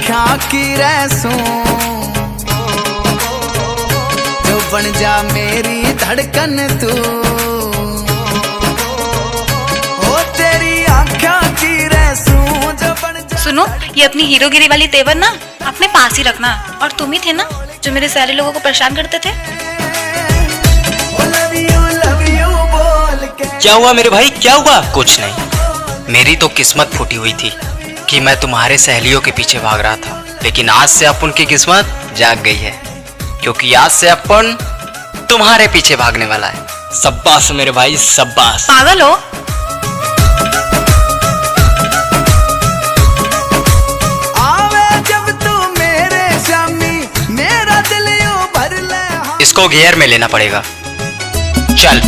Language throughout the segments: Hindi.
आख्या की रहसू जो बन जा मेरी धड़कन तू ओ तेरी आख्या की रहसू जो बन जा। सुनो, ये अपनी हीरोगिरी वाली तेवर ना अपने पास ही रखना। और तुम ही थे ना जो मेरे सारे लोगों को परेशान करते थे। क्या हुआ मेरे भाई, क्या हुआ? कुछ नहीं, मेरी तो किस्मत फूटी हुई थी कि मैं तुम्हारे सहेलियों के पीछे भाग रहा था, लेकिन आज से अपन की किस्मत जाग गई है, क्योंकि आज से अपन तुम्हारे पीछे भागने वाला है। शाबाश मेरे भाई, शाबाश। पागल हो? इसको गियर में लेना पड़ेगा। चल।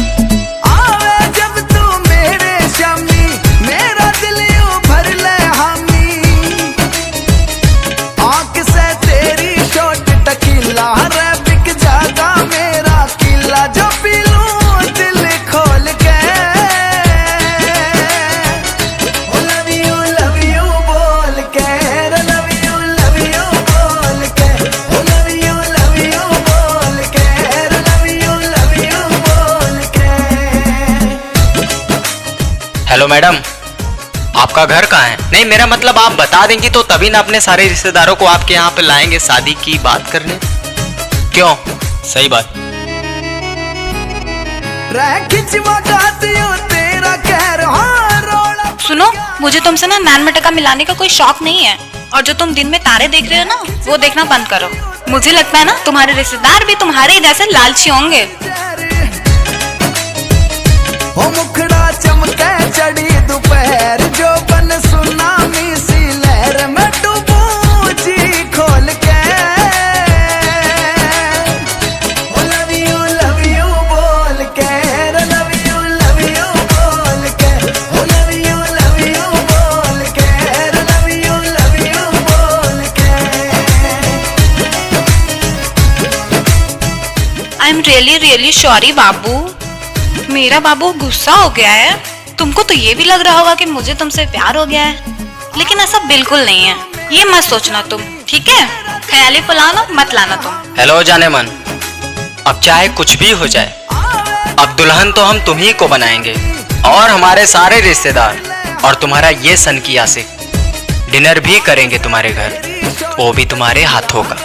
हेलो मैडम, आपका घर कहाँ है? नहीं, मेरा मतलब आप बता देंगी तो तभी ना अपने सारे रिश्तेदारों को आपके यहाँ पे लाएंगे शादी की बात करने। क्यों? सही बात। सुनो, मुझे तुमसे ना नैन मटका मिलाने का कोई शौक नहीं है, और जो तुम दिन में तारे देख रहे हो ना वो देखना बंद करो। मुझे लगता है ना तुम्हारे रिश्तेदार भी तुम्हारे ही जैसे लालची होंगे। मुखड़ा चमके चढ़ी दोपहर जो बन सुनामी सी लहर में डूबूं जी खोल के। लव यू बोल के, लव यू बोल के, लव यू बोल के, लव यू बोल के। आई एम रियली सॉरी बाबू, मेरा बाबू गुस्सा हो गया है। तुमको तो ये भी लग रहा होगा कि मुझे तुमसे प्यार हो गया है, लेकिन ऐसा बिल्कुल नहीं है। ये मत सोचना तुम, ठीक है? ख्याली फुलाना मत लाना तुम। हेलो जाने मन, अब चाहे कुछ भी हो जाए, अब दुल्हन तो हम तुम ही को बनाएंगे और हमारे सारे रिश्तेदार, और तुम्हारा ये सन की आशिक डिनर भी करेंगे तुम्हारे घर, वो भी तुम्हारे हाथों का।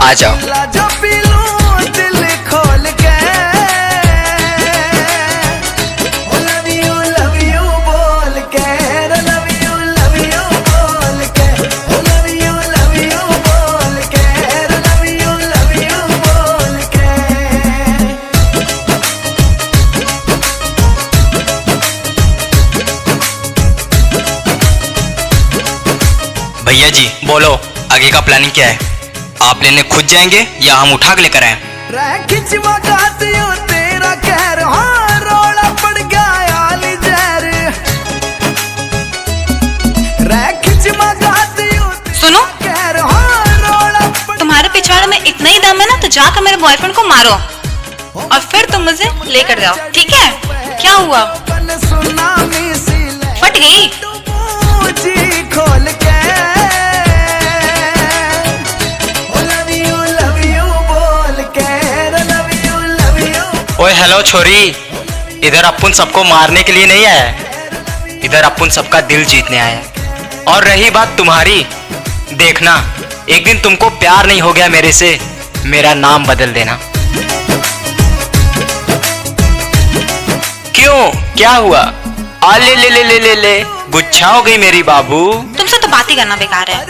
आ जाओ। भैया जी बोलो, आगे का प्लानिंग क्या है? आप लेने खुद जाएंगे या हम उठा के लेकर आए? सुनो, तुम्हारे पिछवाड़े में इतना ही दम है ना तो जाकर मेरे बॉयफ्रेंड को मारो और फिर तुम मुझे लेकर जाओ, ठीक है? क्या हुआ? फट गई? ओए हेलो छोरी, इधर अपन सबको मारने के लिए नहीं आया, इधर अपन सबका दिल जीतने आया। और रही बात तुम्हारी, देखना एक दिन तुमको प्यार नहीं हो गया मेरे से, मेरा नाम बदल देना। क्यों, क्या हुआ? आ ले ले ले ले ले ले, गुच्छा हो गई मेरी बाबू। तुमसे तो बात ही करना बेकार है।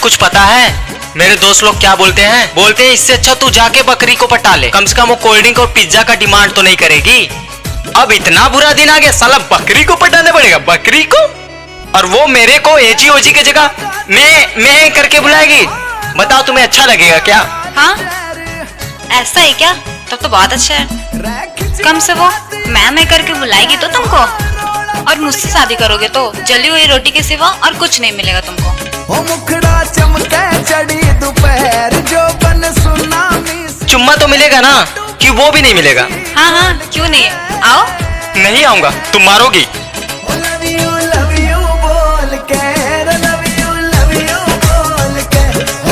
कुछ पता है मेरे दोस्त लोग क्या बोलते हैं? बोलते हैं इससे अच्छा तू जाके बकरी को पटा ले, कम से कम वो कोल्ड ड्रिंक और पिज्जा का डिमांड तो नहीं करेगी। अब इतना बुरा दिन आ गया, साला बकरी को पटाना पड़ेगा, बकरी को। और वो मेरे को एजी ओजी की जगह मैं करके बुलाएगी। बताओ तुम्हें अच्छा लगेगा क्या? हाँ ऐसा है क्या? तब तो बहुत अच्छा है। कम से वो मैं करके बुलाएगी तो तुमको, और मुझसे शादी करोगे तो जली हुई रोटी के सिवा और कुछ नहीं मिलेगा तुमको। ओ मुखड़ा चमके चढ़ी दोपहर जो बन सुनामी। चुम्मा तो मिलेगा ना, कि वो भी नहीं मिलेगा? हाँ हाँ क्यों नहीं, आओ। नहीं आऊंगा, तुम मारोगी। लव यू बोल के, लव यू बोल के,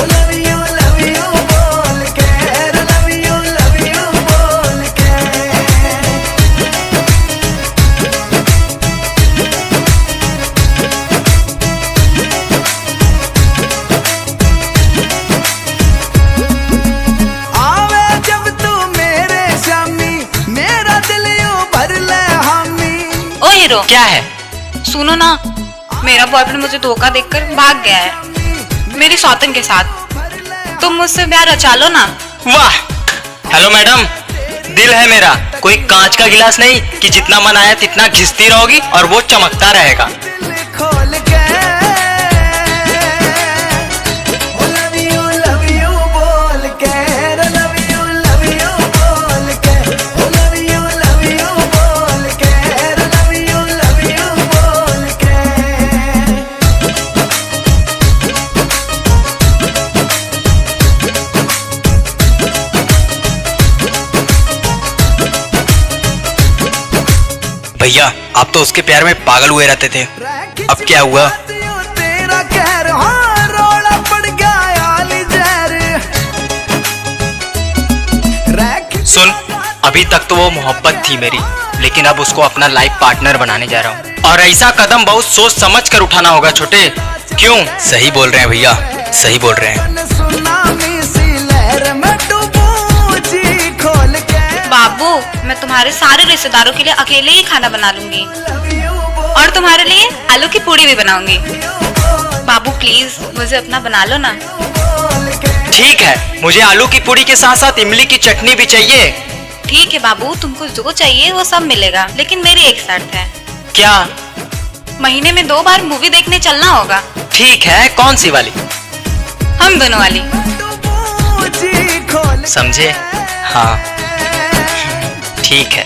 लव यू बोल के, लव यू बोल के। आवे जब तू मेरे शामी, मेरा दिल यूं भर ले हामी। ओ हीरो, क्या है? सुनो ना, मेरा बॉयफ्रेंड मुझे धोखा देकर भाग गया है मेरी सौतन के साथ। तुम मुझसे प्यार रचा लो ना। वाह! हेलो मैडम, दिल है मेरा, कोई कांच का गिलास नहीं कि जितना मन आया तितना घिसती रहोगी और वो चमकता रहेगा। दिल खोल के, लव यू बोल के, लव यू बोल के, लव यू बोल के, लव यू बोल के। भैया आप तो उसके प्यार में पागल हुए रहते थे, अब क्या हुआ? तेरा कहर, हाँ रोड़ा पड़ गया आली जहर। सुन, अभी तक तो वो मोहब्बत थी मेरी, लेकिन अब उसको अपना लाइफ पार्टनर बनाने जा रहा हूँ। और ऐसा कदम बहुत सोच समझ कर उठाना होगा छोटे। क्यों? सही बोल रहे हैं भैया, सही बोल रहे हैं। सुनामी सी लहर में डूबूं जी खोल के। बाबू मैं तुम्हारे सारे रिश्तेदारों के लिए अकेले ही खाना बना लूंगी, और तुम्हारे लिए आलू की पूड़ी भी बनाऊंगी। बाबू प्लीज मुझे अपना बना लो ना। ठीक है, मुझे आलू की पूड़ी के साथ साथ इमली की चटनी भी चाहिए। ठीक है बाबू, तुमको जो चाहिए वो सब मिलेगा, लेकिन मेरी एक शर्त है। क्या? महीने में 2 बार मूवी देखने चलना होगा। ठीक है, कौन सी वाली? हम दोनों वाली। समझे? हाँ ठीक है।